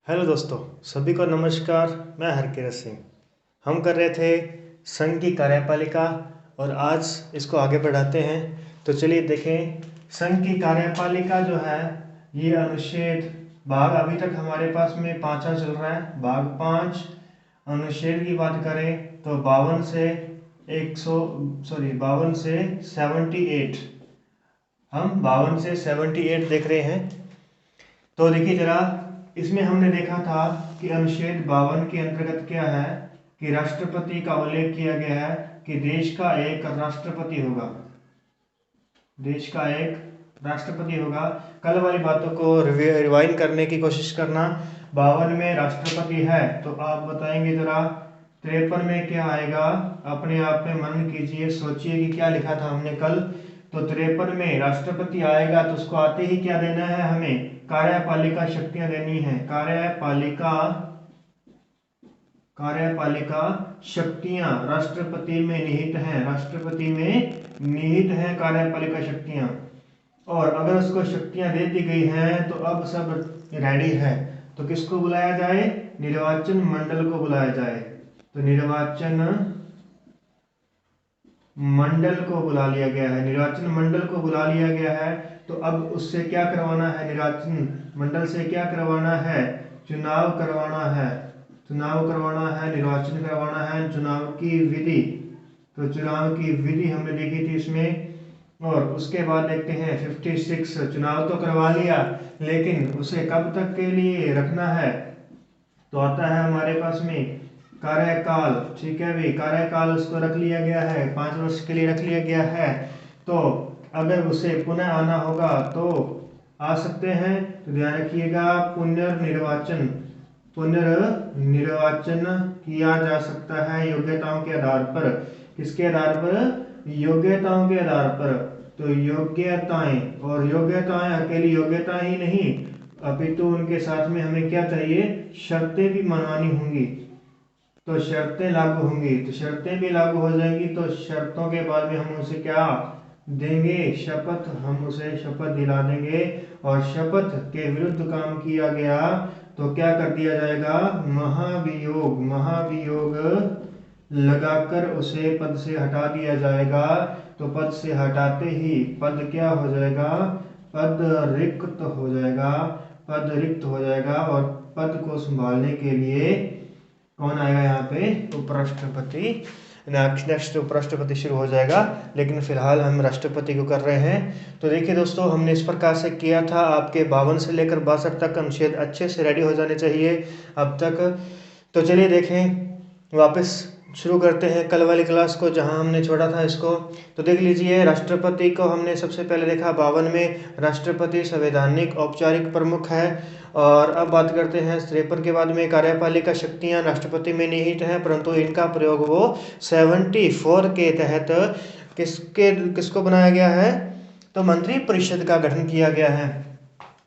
Hello दोस्तों, सभी को नमस्कार। मैं हरकिरत सिंह। हम कर रहे थे संघ की कार्यपालिका और आज इसको आगे बढ़ाते हैं। तो चलिए देखें, संघ की कार्यपालिका जो है ये अनुच्छेद भाग अभी तक हमारे पास में 5वां चल रहा है। भाग 5 अनुच्छेद की बात करें तो 52 से 78। हम 52 से 78 देख रहे हैं। तो देखिए जरा, इसमें हमने देखा था कि अनुच्छेद 52 के अंतर्गत क्या है कि राष्ट्रपति का उल्लेख किया गया है कि देश का एक राष्ट्रपति होगा। देश का एक राष्ट्रपति होगा। कल वाली बातों को रिवाइंड करने की कोशिश करना। 52 में राष्ट्रपति है तो आप बताएंगे जरा 53 में क्या आएगा। अपने आप में मनन कीजिए, सोचिए कि क्या लिखा था हमने कल। तो 53 में राष्ट्रपति आएगा तो उसको आते ही क्या देना है, हमें कार्यपालिका शक्तियां देनी है। कार्यपालिका शक्तियां राष्ट्रपति में निहित हैं। राष्ट्रपति में निहित है कार्यपालिका शक्तियां। और अगर उसको शक्तियां दे दी गई हैं तो अब सब रेडी है। तो किसको बुलाया जाए? निर्वाचन मंडल को बुलाया जाए। तो निर्वाचन मंडल को बुला लिया गया है। निर्वाचन मंडल को बुला लिया गया है तो अब उससे क्या करवाना है? निर्वाचन मंडल से क्या करवाना है? चुनाव करवाना है। चुनाव करवाना है, निर्वाचन करवाना है, चुनाव की विधि। तो चुनाव की विधि हमने देखी थी इसमें। और उसके बाद देखते हैं 56। चुनाव तो करवा लिया लेकिन उसे कब तक के लिए रखना है? तो आता है हमारे पास में कार्यकाल। ठीक है भाई, कार्यकाल उसको रख लिया गया है, 5 वर्ष के लिए रख लिया गया है। तो अगर उसे पुनः आना होगा तो आ सकते हैं। तो ध्यान रखिएगा, पुनर्निर्वाचन किया जा सकता है योग्यताओं के आधार पर। किसके आधार पर? योग्यताओं के आधार पर। तो योग्यताएं, और योग्यताएं अकेली योग्यता ही नहीं अपितु उनके साथ में हमें क्या चाहिए? शर्तें भी मनवानी होंगी। तो शर्तें लागू होंगी। तो शर्तें भी लागू हो जाएंगी तो शर्तों के बाद में हम उसे क्या देंगे? शपथ। हम उसे शपथ दिला देंगे। और शपथ के विरुद्ध काम किया गया तो क्या कर दिया जाएगा? महाभियोग लगाकर उसे पद से हटा दिया जाएगा। तो पद से हटाते ही पद क्या हो जाएगा? पद रिक्त हो जाएगा। पद रिक्त हो जाएगा और पद को संभालने के लिए कौन आएगा यहाँ पे? उपराष्ट्रपति। नेक्स्ट उपराष्ट्रपति शुरू हो जाएगा, लेकिन फिलहाल हम राष्ट्रपति को कर रहे हैं। तो देखिए दोस्तों, हमने इस प्रकार से किया था। आपके 52 से लेकर 62 तक अनुच्छेद अच्छे से रेडी हो जाने चाहिए अब तक। तो चलिए देखें, वापस शुरू करते हैं कल वाली क्लास को जहां हमने छोड़ा था इसको। तो देख लीजिए, राष्ट्रपति को हमने सबसे पहले देखा 52 में। राष्ट्रपति संवैधानिक औपचारिक प्रमुख है। और अब बात करते हैं 53 के बाद में कार्यपालिका शक्तियां राष्ट्रपति में निहित हैं, परंतु इनका प्रयोग वो 74 के तहत किसको बनाया गया है? तो मंत्री परिषद का गठन किया गया है।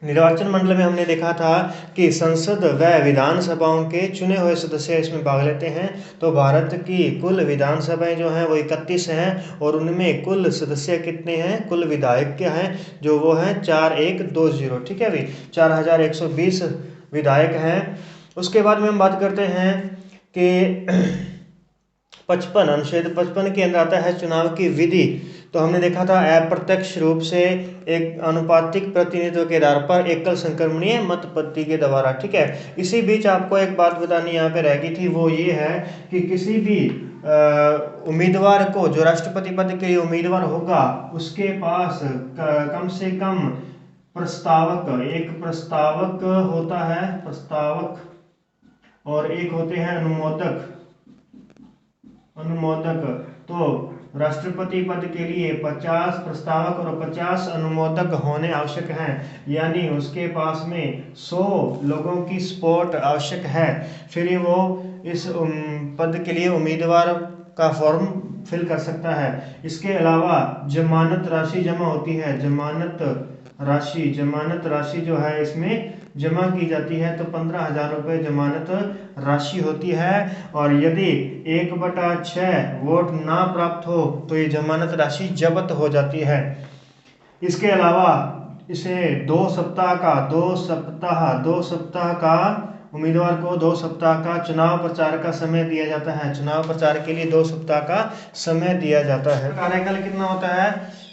निर्वाचन मंडल में हमने देखा था कि संसद व विधानसभाओं के चुने हुए सदस्य इसमें भाग लेते हैं। तो भारत की कुल विधानसभाएं जो हैं वो 31 हैं और उनमें कुल सदस्य कितने हैं? कुल विधायक क्या हैं? जो वो हैं 4120। ठीक है भाई, 4120 विधायक हैं। उसके बाद में हम बात करते हैं कि 55 अनुच्छेद 55 के अंदर आता है चुनाव की विधि। तो हमने देखा था अप्रत्यक्ष रूप से एक अनुपातिक प्रतिनिधित्व के आधार पर एकल संक्रमणीय मत पद्धति के द्वारा। ठीक है, इसी बीच आपको एक बात बतानी यहाँ पे रह गई थी, वो ये है कि किसी भी उम्मीदवार को, जो राष्ट्रपति पद के लिए उम्मीदवार होगा, उसके पास कम से कम एक प्रस्तावक होता है, प्रस्तावक, और एक होते हैं अनुमोदक। तो राष्ट्रपति पद के लिए 50 प्रस्तावक और 50 अनुमोदक होने आवश्यक हैं। यानी उसके पास में 100 लोगों की सपोर्ट आवश्यक है, फिर वो इस पद के लिए उम्मीदवार का फॉर्म फिल कर सकता है। इसके अलावा जमानत राशि जमा होती है। जमानत राशि जो है इसमें जमा की जाती है। तो 15,000 रुपये जमानत राशि होती है। और यदि 1/6 वोट ना प्राप्त हो तो ये जमानत राशि जब्त हो जाती है। इसके अलावा इसे 2 सप्ताह का उम्मीदवार को 2 सप्ताह का चुनाव प्रचार का समय दिया जाता है। चुनाव प्रचार के लिए 2 सप्ताह का समय दिया जाता है। कार्यकाल कितना होता है?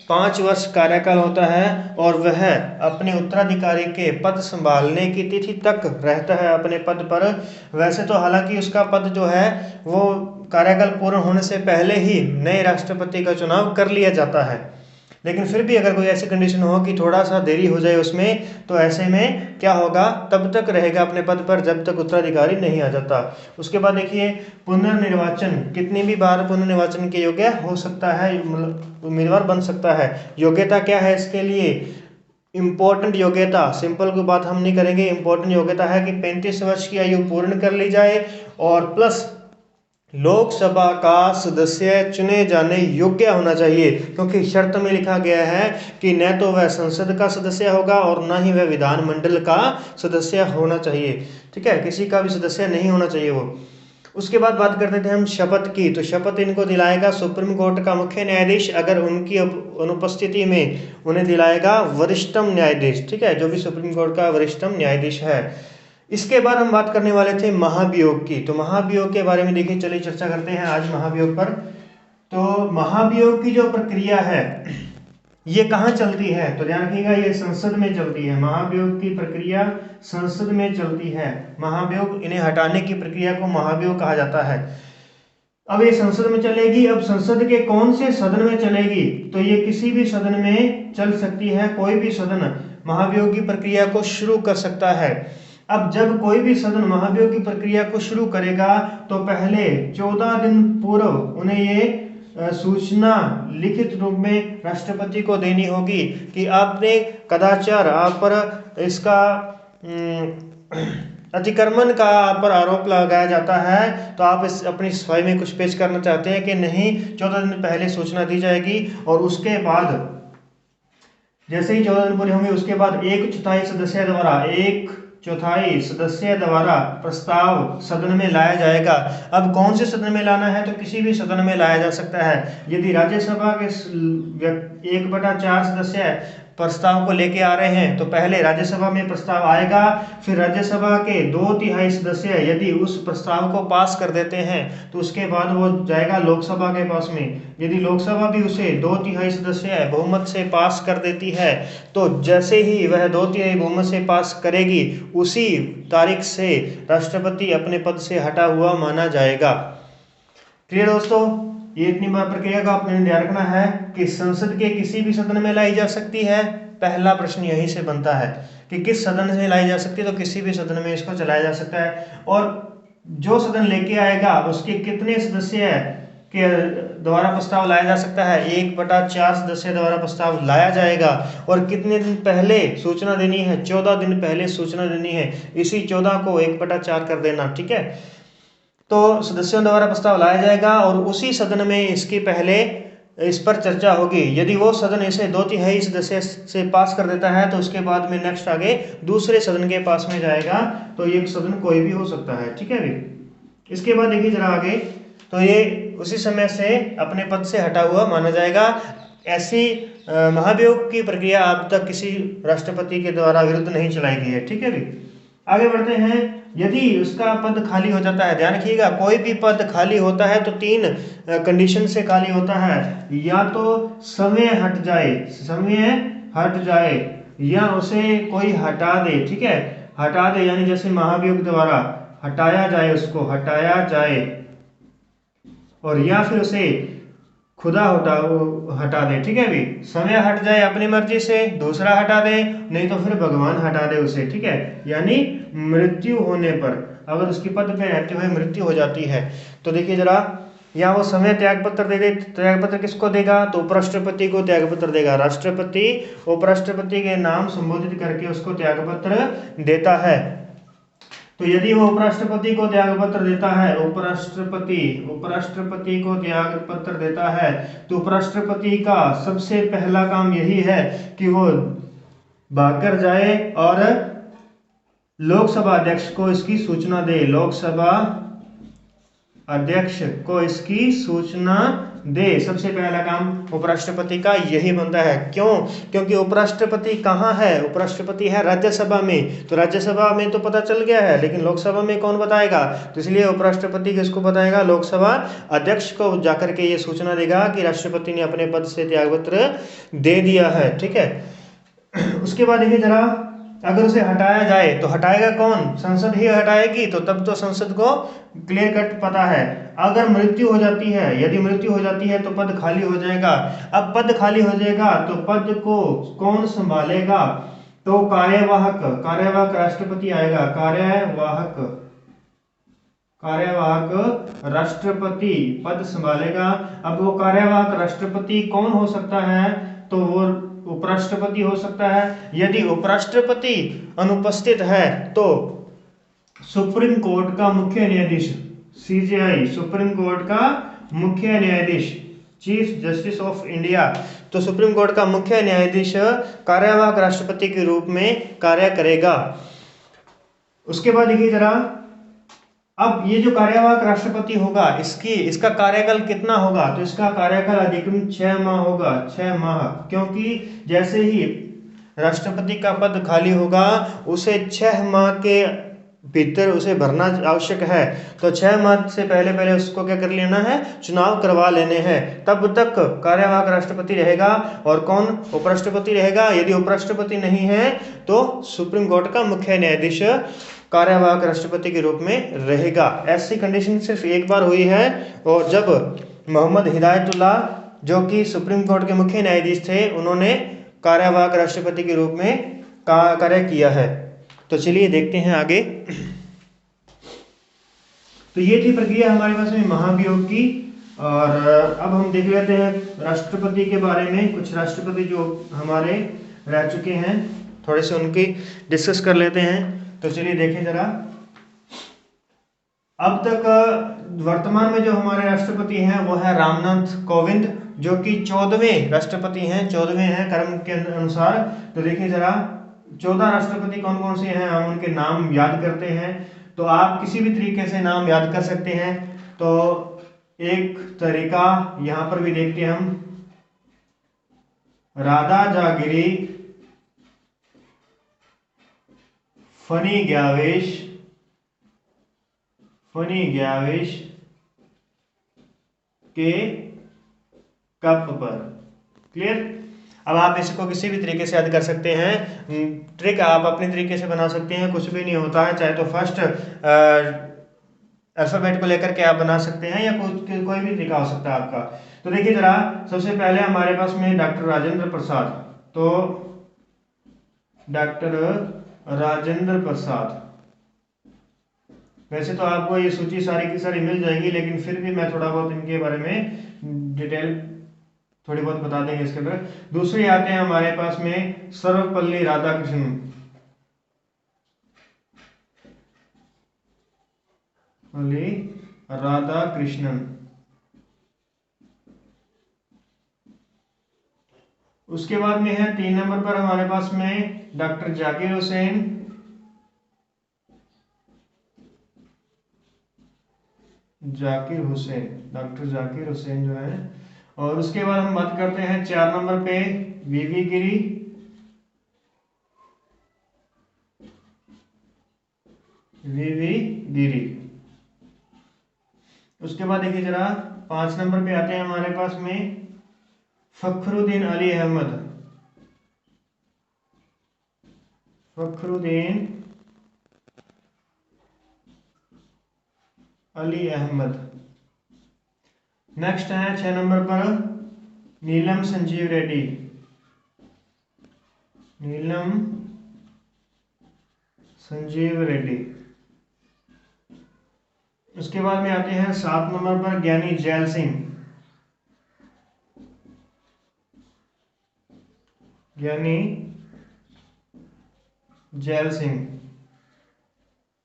5 वर्ष कार्यकाल होता है और वह अपने उत्तराधिकारी के पद संभालने की तिथि तक रहता है अपने पद पर। वैसे तो हालांकि उसका पद जो है वो कार्यकाल पूर्ण होने से पहले ही नए राष्ट्रपति का चुनाव कर लिया जाता है, लेकिन फिर भी अगर कोई ऐसी कंडीशन हो कि थोड़ा सा देरी हो जाए उसमें, तो ऐसे में क्या होगा, तब तक रहेगा अपने पद पर जब तक उत्तराधिकारी नहीं आ जाता। उसके बाद देखिए पुनर्निर्वाचन, कितनी भी बार पुनर्निर्वाचन के योग्य हो सकता है, मतलब उम्मीदवार बन सकता है। योग्यता क्या है इसके लिए? इम्पोर्टेंट योग्यता, सिंपल कोई बात हम नहीं करेंगे, इम्पोर्टेंट योग्यता है कि 35 वर्ष की आयु पूर्ण कर ली जाए और प्लस लोकसभा का सदस्य चुने जाने योग्य होना चाहिए, क्योंकि शर्त में लिखा गया है कि न तो वह संसद का सदस्य होगा और न ही वह विधानमंडल का सदस्य होना चाहिए। ठीक है, किसी का भी सदस्य नहीं होना चाहिए वो। उसके बाद बात करते थे हम शपथ की। तो शपथ इनको दिलाएगा सुप्रीम कोर्ट का मुख्य न्यायाधीश, अगर उनकी अनुपस्थिति में उन्हें दिलाएगा वरिष्ठतम न्यायाधीश। ठीक है, जो भी सुप्रीम कोर्ट का वरिष्ठतम न्यायाधीश है। इसके बाद हम बात करने वाले थे महाभियोग की। तो महाभियोग के बारे में देखिए, चलिए चर्चा करते हैं आज महाभियोग पर। तो महाभियोग की जो प्रक्रिया है ये कहाँ चलती है? तो ध्यान रखिएगा, ये संसद में चलती है। महाभियोग की प्रक्रिया संसद में चलती है। महाभियोग, इन्हें हटाने की प्रक्रिया को महाभियोग कहा जाता है। अब ये संसद में चलेगी। अब संसद के कौन से सदन में चलेगी? तो ये किसी भी सदन में चल सकती है। कोई भी सदन महाभियोग की प्रक्रिया को शुरू कर सकता है। अब जब कोई भी सदन महाभियोग की प्रक्रिया को शुरू करेगा तो पहले 14 दिन पूर्व उन्हें ये सूचना लिखित रूप में राष्ट्रपति को देनी होगी कि आपने कदाचार, आप पर इसका अतिक्रमण का आप पर आरोप लगाया जाता है, तो आप इस अपनी सफाई में कुछ पेश करना चाहते हैं कि नहीं। 14 दिन पहले सूचना दी जाएगी और उसके बाद जैसे ही 14 दिन पूरे होंगे उसके बाद 1/4 सदस्य द्वारा प्रस्ताव सदन में लाया जाएगा। अब कौन से सदन में लाना है? तो किसी भी सदन में लाया जा सकता है। यदि राज्यसभा के 1/4 सदस्य प्रस्ताव को लेके आ रहे हैं तो पहले राज्यसभा में प्रस्ताव आएगा, फिर राज्यसभा के 2/3 सदस्य यदि उस प्रस्ताव को पास कर देते हैं तो उसके बाद वो जाएगा लोकसभा के पास में। यदि लोकसभा भी उसे 2/3 सदस्य बहुमत से पास कर देती है तो जैसे ही वह 2/3 बहुमत से पास करेगी उसी तारीख से राष्ट्रपति अपने पद से हटा हुआ माना जाएगा। क्लियर दोस्तों? ये इतनी बार प्रक्रिया का आपने ध्यान रखना है कि संसद के किसी भी सदन में लाई जा सकती है। पहला प्रश्न यहीं से बनता है कि किस सदन से लाई जा सकती है, तो किसी भी सदन में इसको चलाया जा सकता है। और जो सदन लेके आएगा उसके कितने सदस्य के द्वारा प्रस्ताव लाया जा सकता है? 1/4 सदस्य द्वारा प्रस्ताव लाया जाएगा। और कितने दिन पहले सूचना देनी है? 14 दिन पहले सूचना देनी है। इसी 14 को 1/4 कर देना। ठीक है, तो सदस्यों द्वारा प्रस्ताव लाया जाएगा और उसी सदन में इसके पहले इस पर चर्चा होगी। यदि वो सदन इसे 2/3 सदस्य से पास कर देता है तो उसके बाद में नेक्स्ट आगे दूसरे सदन के पास में जाएगा। तो ये सदन कोई भी हो सकता है। ठीक है भी। इसके बाद देखिए जरा आगे, तो ये उसी समय से अपने पद से हटा हुआ माना जाएगा। ऐसी महाभियोग की प्रक्रिया अब तक किसी राष्ट्रपति के द्वारा विरुद्ध नहीं चलाई गई है। ठीक है भी। आगे बढ़ते हैं। यदि उसका पद खाली हो जाता है, ध्यान रखिएगा, कोई भी पद खाली होता है तो 3 कंडीशन से खाली होता है। या तो समय हट जाए या उसे कोई हटा दे। ठीक है, हटा दे यानी जैसे महाभियोग द्वारा हटाया जाए, और या फिर उसे खुदा हटा दे। ठीक है भी। समय हट जाए अपनी मर्जी से, दूसरा हटा दे, नहीं तो फिर भगवान हटा दे उसे। ठीक है, यानी मृत्यु होने पर, अगर उसकी पद पे रहते हुए मृत्यु हो जाती है तो देखिए जरा, या वो समय त्याग पत्र दे दे। त्याग पत्र किसको देगा? तो उपराष्ट्रपति को त्याग पत्र देगा। राष्ट्रपति उपराष्ट्रपति के नाम संबोधित करके उसको त्याग पत्र देता है। तो यदि वो उपराष्ट्रपति को त्याग पत्र देता है, उपराष्ट्रपति को त्याग पत्र देता है, तो उपराष्ट्रपति का सबसे पहला काम यही है कि वो भागकर जाए और लोकसभा अध्यक्ष को इसकी सूचना दे। लोकसभा अध्यक्ष को इसकी सूचना दे। सबसे पहला काम उपराष्ट्रपति का यही बनता है। क्यों? क्योंकि उपराष्ट्रपति कहाँ है? उपराष्ट्रपति है राज्यसभा में। तो राज्यसभा में तो पता चल गया है, लेकिन लोकसभा में कौन बताएगा? तो इसलिए उपराष्ट्रपति किसको बताएगा? लोकसभा अध्यक्ष को जाकर के ये सूचना देगा कि राष्ट्रपति ने अपने पद से त्यागपत्र दे दिया है। ठीक है। उसके बाद देखिए जरा, अगर उसे हटाया जाए तो हटाएगा कौन? संसद ही हटाएगी। तो तब तो संसद को क्लियर कट पता है। अगर मृत्यु हो जाती है, यदि मृत्यु हो जाती है तो पद खाली हो जाएगा। अब पद खाली हो जाएगा तो पद को कौन संभालेगा? तो कार्यवाहक राष्ट्रपति आएगा। कार्यवाहक राष्ट्रपति पद संभालेगा। अब वो कार्यवाहक राष्ट्रपति कौन हो सकता है? तो वो उपराष्ट्रपति हो सकता है। यदि उपराष्ट्रपति अनुपस्थित है तो सुप्रीम कोर्ट का मुख्य न्यायाधीश, सीजेआई, सुप्रीम कोर्ट का मुख्य न्यायाधीश, चीफ जस्टिस ऑफ इंडिया, तो सुप्रीम कोर्ट का मुख्य न्यायाधीश कार्यवाहक राष्ट्रपति के रूप में कार्य करेगा। उसके बाद देखिए जरा, अब ये जो कार्यवाहक राष्ट्रपति होगा, इसका कार्यकाल कितना होगा? तो इसका कार्यकाल अधिकतम 6 माह होगा। 6 माह, क्योंकि जैसे ही राष्ट्रपति का पद खाली होगा उसे 6 माह के भीतर उसे भरना आवश्यक है। तो 6 माह से पहले पहले उसको क्या कर लेना है? चुनाव करवा लेने हैं। तब तक कार्यवाहक राष्ट्रपति रहेगा। और कौन उपराष्ट्रपति रहेगा? यदि उपराष्ट्रपति नहीं है तो सुप्रीम कोर्ट का मुख्य न्यायाधीश कार्यवाहक राष्ट्रपति के रूप में रहेगा। ऐसी कंडीशन सिर्फ एक बार हुई है, और जब मोहम्मद हिदायतुल्लाह, जो कि सुप्रीम कोर्ट के मुख्य न्यायाधीश थे, उन्होंने कार्यवाहक राष्ट्रपति के रूप में कार्य किया है। तो चलिए देखते हैं आगे। तो ये थी प्रक्रिया हमारे पास में महाभियोग की। और अब हम देख लेते हैं राष्ट्रपति के बारे में। कुछ राष्ट्रपति जो हमारे रह चुके हैं, थोड़े से उनकी डिस्कस कर लेते हैं। तो चलिए देखें जरा, अब तक वर्तमान में जो हमारे राष्ट्रपति हैं वो है रामनाथ कोविंद, जो कि 14वें राष्ट्रपति हैं, 14वें हैं क्रम के अनुसार। तो देखिए जरा, 14 राष्ट्रपति कौन कौन से हैं, हम उनके नाम याद करते हैं। तो आप किसी भी तरीके से नाम याद कर सकते हैं। तो एक तरीका यहां पर भी देखते हैं हम, राधा जागिरी, फनी ग्यावेश के कप पर। क्लियर? अब आप इसको किसी भी तरीके से याद कर सकते हैं। ट्रिक आप अपने तरीके से बना सकते हैं, कुछ भी नहीं होता है। चाहे तो फर्स्ट अल्फाबेट को लेकर के आप बना सकते हैं, या कोई भी तरीका हो सकता है आपका। तो देखिए जरा, सबसे पहले हमारे पास में डॉक्टर राजेंद्र प्रसाद। तो डॉक्टर राजेंद्र प्रसाद, वैसे तो आपको ये सूची सारी की सारी मिल जाएगी, लेकिन फिर भी मैं थोड़ा बहुत इनके बारे में डिटेल थोड़ी बहुत बता देंगे इसके अंदर। दूसरे आते हैं हमारे पास में सर्वपल्ली राधाकृष्णन। उसके बाद में है 3 नंबर पर हमारे पास में डॉक्टर जाकिर हुसैन। डॉक्टर जाकिर हुसैन जो है। और उसके बाद हम बात करते हैं 4 नंबर पे वीवी गिरी। उसके बाद देखिए जरा, 5 नंबर पे आते हैं हमारे पास में फखरुद्दीन अली अहमद। नेक्स्ट है 6 नंबर पर नीलम संजीव रेड्डी। उसके बाद में आते हैं 7 नंबर पर ज्ञानी जैल सिंह।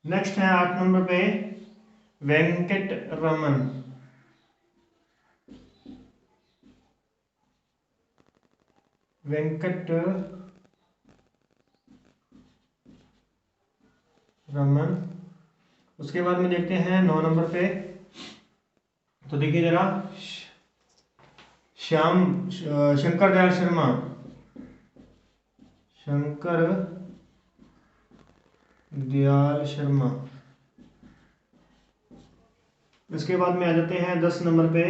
नेक्स्ट है 8 नंबर पे वेंकट रमन। उसके बाद में देखते हैं 9 नंबर पे। तो देखिए जरा, शंकर दयाल शर्मा, शंकर दयाल शर्मा। इसके बाद में आ जाते हैं 10 नंबर पे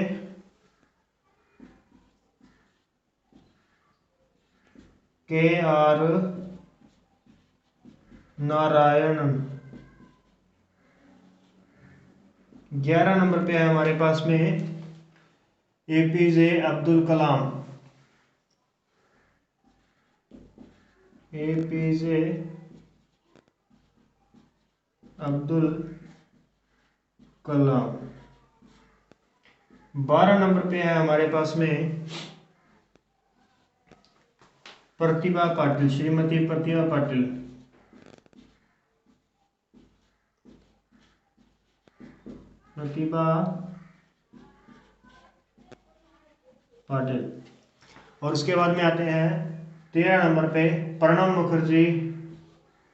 KR नारायणन। 11 नंबर पे है हमारे पास में APJ Abdul Kalam, APJ Abdul Kalam. 12 number पे है हमारे पास में प्रतिभा पाटिल, श्रीमती प्रतिभा पाटिल। प्रतिभा पाटिल। और उसके बाद में आते हैं 13 नंबर पे प्रणब मुखर्जी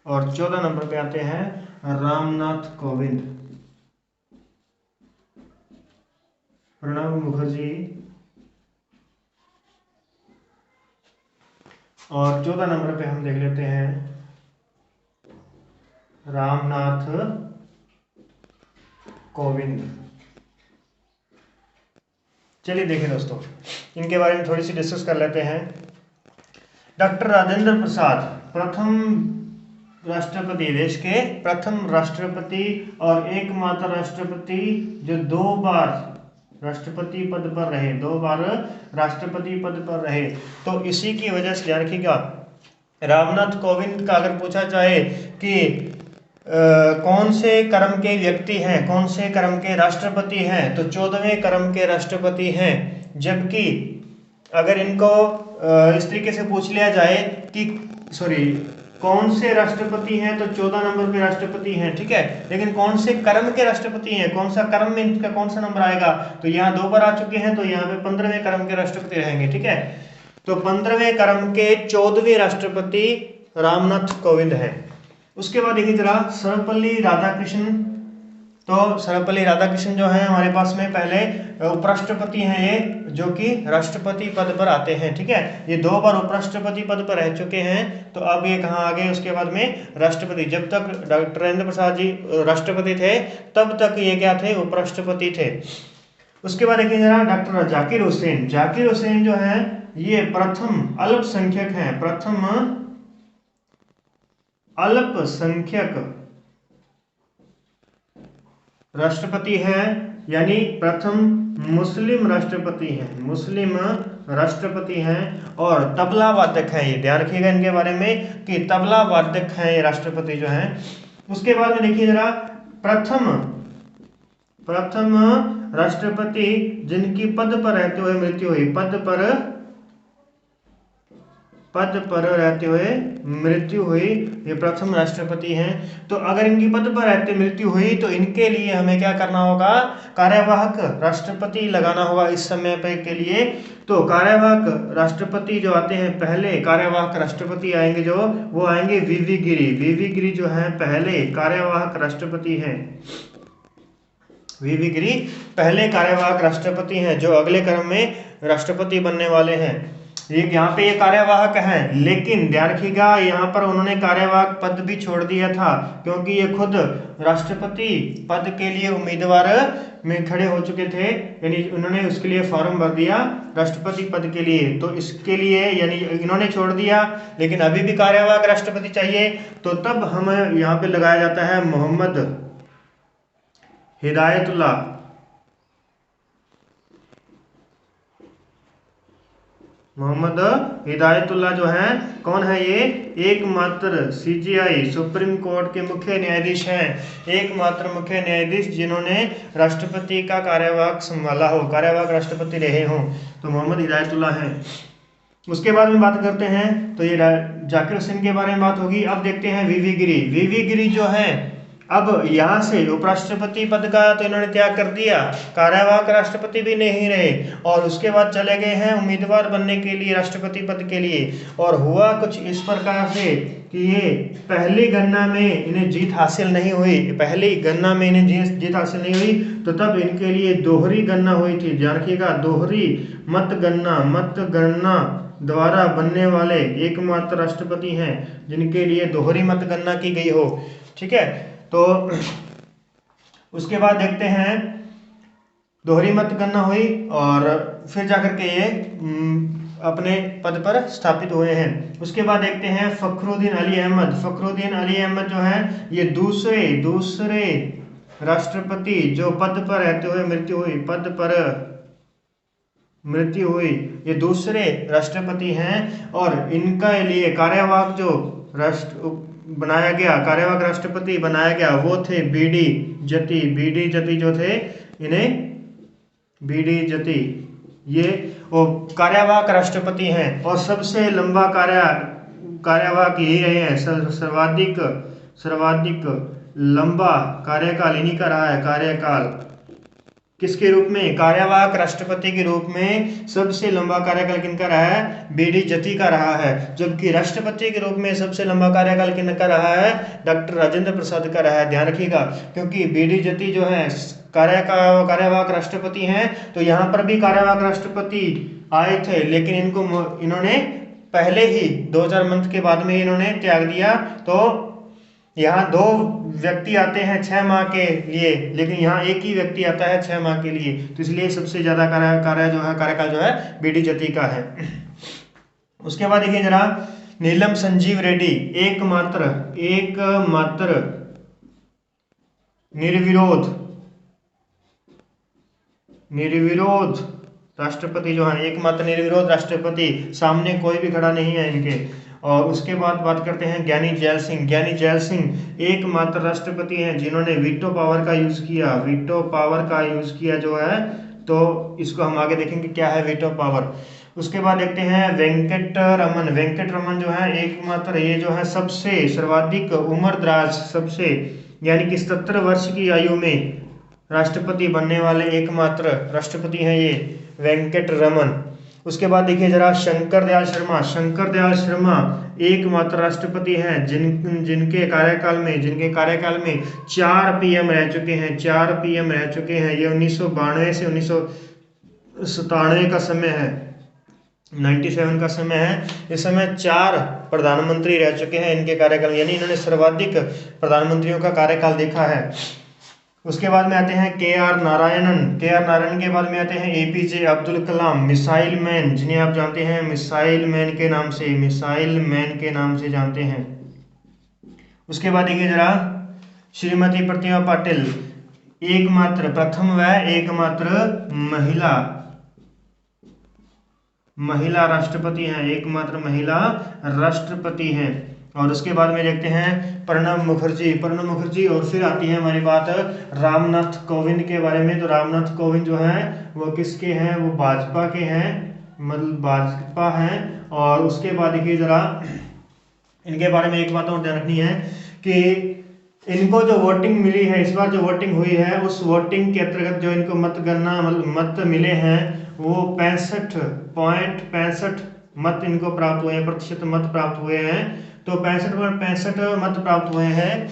और 14 नंबर पे आते हैं रामनाथ कोविंद। प्रणब मुखर्जी और 14 नंबर पे हम देख लेते हैं रामनाथ कोविंद। चलिए देखें दोस्तों, इनके बारे में थोड़ी सी डिस्कस कर लेते हैं। डॉक्टर राजेंद्र प्रसाद प्रथम राष्ट्रपति, देश के प्रथम राष्ट्रपति और एकमात्र राष्ट्रपति जो 2 बार राष्ट्रपति पद पर रहे, 2 बार राष्ट्रपति पद पर रहे। तो इसी की वजह से ध्यान रखिएगा, रामनाथ कोविंद का अगर पूछा जाए कि कौन से क्रम के व्यक्ति हैं, कौन से क्रम के राष्ट्रपति हैं, तो 14वें क्रम के राष्ट्रपति हैं। जबकि अगर इनको इस तरीके से पूछ लिया जाए कि कौन से राष्ट्रपति हैं, तो 14 नंबर पे राष्ट्रपति हैं, ठीक है। लेकिन कौन से क्रम के राष्ट्रपति हैं, कौन सा क्रम में इनका कौन सा नंबर आएगा, तो यहाँ 2 बार आ चुके हैं, तो यहाँ पे 15वें क्रम के राष्ट्रपति रहेंगे, ठीक है। तो 15वें क्रम के 14वें राष्ट्रपति रामनाथ कोविंद हैं। उसके बाद देखिए जरा सर्वपल्ली राधाकृष्णन। तो सर्वपल्ली राधाकृष्णन जो है हमारे पास में पहले उपराष्ट्रपति हैं, ये जो कि राष्ट्रपति पद पर आते हैं, ठीक है। ये 2 बार उपराष्ट्रपति पद पर रह चुके हैं, तो अब ये कहाँ आ गए, उसके बाद में राष्ट्रपति। जब तक डॉक्टर राजेंद्र प्रसाद जी राष्ट्रपति थे तब तक ये क्या थे, उपराष्ट्रपति थे। उसके बाद देखिए जरा डॉक्टर जाकिर हुसैन। जाकिर हुसैन जो है ये प्रथम अल्पसंख्यक हैं, प्रथम अल्पसंख्यक राष्ट्रपति है, यानी प्रथम मुस्लिम राष्ट्रपति हैं, मुस्लिम राष्ट्रपति हैं। और तबला वादक हैं, ये ध्यान रखिएगा इनके बारे में कि तबला वादक हैं ये राष्ट्रपति जो हैं। उसके बाद में देखिए जरा प्रथम राष्ट्रपति जिनकी पद पर रहते हुए मृत्यु हुई, पद पर रहते हुए मृत्यु हुई, ये प्रथम राष्ट्रपति हैं। तो अगर इनकी पद पर रहते मृत्यु हुई तो इनके लिए हमें क्या करना होगा, कार्यवाहक राष्ट्रपति लगाना होगा इस समय पे के लिए। तो कार्यवाहक राष्ट्रपति जो आते हैं, पहले कार्यवाहक राष्ट्रपति आएंगे जो, वो आएंगे वीवी गिरी। वीवी गिरी जो है पहले कार्यवाहक राष्ट्रपति हैं, वीवी गिरी पहले कार्यवाहक राष्ट्रपति हैं जो अगले क्रम में राष्ट्रपति बनने वाले हैं। यहाँ पे ये कार्यवाहक हैं, लेकिन ध्यान रखिएगा यहाँ पर उन्होंने कार्यवाहक पद भी छोड़ दिया था, क्योंकि ये खुद राष्ट्रपति पद के लिए उम्मीदवार में खड़े हो चुके थे, यानी उन्होंने उसके लिए फॉर्म भर दिया राष्ट्रपति पद के लिए। तो इसके लिए यानी इन्होंने छोड़ दिया, लेकिन अभी भी कार्यवाहक राष्ट्रपति चाहिए, तो तब हम यहाँ पे लगाया जाता है मोहम्मद हिदायतुल्लाह। मोहम्मद हिदायतुल्लाह जो है कौन है, ये एकमात्र CJI सुप्रीम कोर्ट के मुख्य न्यायाधीश हैं, एकमात्र मुख्य न्यायाधीश जिन्होंने राष्ट्रपति का कार्यवाहक संभाला हो, कार्यवाहक राष्ट्रपति रहे हों, तो मोहम्मद हिदायतुल्लाह हैं। उसके बाद में बात करते हैं, तो ये जाकिर हुसैन के बारे में बात होगी। अब देखते हैं वीवी गिरी। वीवी गिरी जो है अब यहाँ से उपराष्ट्रपति पद का तो इन्होंने त्याग कर दिया, कार्यवाहक राष्ट्रपति भी नहीं रहे, और उसके बाद चले गए हैं उम्मीदवार बनने के लिए राष्ट्रपति पद के लिए। और हुआ कुछ इस प्रकार से कि ये पहली गणना में इन्हें जीत हासिल नहीं हुई, पहली गणना में इन्हें जीत हासिल नहीं हुई, तो तब इनके लिए दोहरी गणना हुई थी। ध्यान रखिएगा, दोहरी मतगणना द्वारा बनने वाले एकमात्र राष्ट्रपति हैं जिनके लिए दोहरी मतगणना की गई हो। ठीक है, तो उसके बाद देखते हैं दोहरी मतगणना हुई और फिर जाकर के ये अपने पद पर स्थापित हुए हैं। उसके बाद देखते हैं फखरुद्दीन अली अहमद। फखरुद्दीन अली अहमद जो है ये दूसरे राष्ट्रपति जो पद पर रहते हुए मृत्यु हुई, ये दूसरे राष्ट्रपति हैं। और इनका लिए कार्यवाहक जो कार्यवाहक राष्ट्रपति बनाया गया वो थे बीडी जती जो थे, इन्हें बीडी जती, ये वो कार्यवाहक राष्ट्रपति हैं और सबसे लंबा कार्यवाहक यही रहे हैं। सर्वाधिक लंबा कार्यकाल इन्हीं का रहा है। कार्यकाल किसके रूप में? कार्यवाहक राष्ट्रपति के रूप में सबसे लंबा कार्यकाल किनका रहा है? बीडी जती का रहा है। जबकि राष्ट्रपति के रूप में सबसे लंबा कार्यकाल किनका रहा है? डॉक्टर राजेंद्र प्रसाद का रहा है। ध्यान रखिएगा, क्योंकि बीडी जती जो है कार्यवाहक राष्ट्रपति हैं, तो यहाँ पर भी कार्यवाहक राष्ट्रपति आए थे, लेकिन इन्होंने पहले ही 2000 मंथ के बाद में इन्होंने त्याग दिया। तो यहाँ 2 व्यक्ति आते हैं 6 माह के लिए, लेकिन यहाँ एक ही व्यक्ति आता है 6 माह के लिए, तो इसलिए सबसे ज्यादा कार्यकाल जो है बीडी जती का है। उसके बाद देखिए जरा, नीलम संजीव रेड्डी एकमात्र निर्विरोध राष्ट्रपति जो है, एकमात्र निर्विरोध राष्ट्रपति, सामने कोई भी खड़ा नहीं है इनके। और उसके बाद बात करते हैं ज्ञानी जैल सिंह एकमात्र राष्ट्रपति हैं जिन्होंने वीटो पावर का यूज किया जो है, तो इसको हम आगे देखेंगे क्या है वीटो पावर। उसके बाद देखते हैं वेंकट रमन जो है एकमात्र, ये जो है सबसे सर्वाधिक उम्र दराज यानी कि 77 वर्ष की आयु में राष्ट्रपति बनने वाले एकमात्र राष्ट्रपति हैं ये वेंकट रमन। उसके बाद देखिए जरा शंकर दयाल शर्मा एकमात्र राष्ट्रपति हैं जिनके कार्यकाल में 4 पीएम रह चुके हैं। ये 1992 से 1997 का समय है, 97 का समय है। इस समय 4 प्रधानमंत्री रह चुके हैं इनके कार्यकाल, यानी इन्होंने सर्वाधिक प्रधानमंत्रियों का कार्यकाल देखा है। उसके बाद में आते हैं के.आर. नारायणन के बाद में आते हैं APJ Abdul Kalam, missile man, जिन्हें आप जानते हैं मिसाइल मैन के नाम से जानते हैं। उसके बाद देखिए जरा श्रीमती प्रतिभा पाटिल प्रथम व एकमात्र महिला राष्ट्रपति हैं, एकमात्र महिला राष्ट्रपति हैं। और उसके बाद में देखते हैं प्रणब मुखर्जी। और फिर आती है हमारी बात रामनाथ कोविंद के बारे में। तो रामनाथ कोविंद जो हैं वो किसके हैं? वो भाजपा के हैं, मतलब भाजपा हैं। और उसके बाद देखिए जरा इनके बारे में एक बात और ध्यान रखनी है कि इनको जो वोटिंग मिली है, इस बार जो वोटिंग हुई है, उस वोटिंग के अंतर्गत जो इनको मत मिले हैं वो 65.65 मत इनको प्राप्त हुए हैं, प्रतिशत मत प्राप्त हुए हैं। तो 65.65 मत प्राप्त हुए हैं।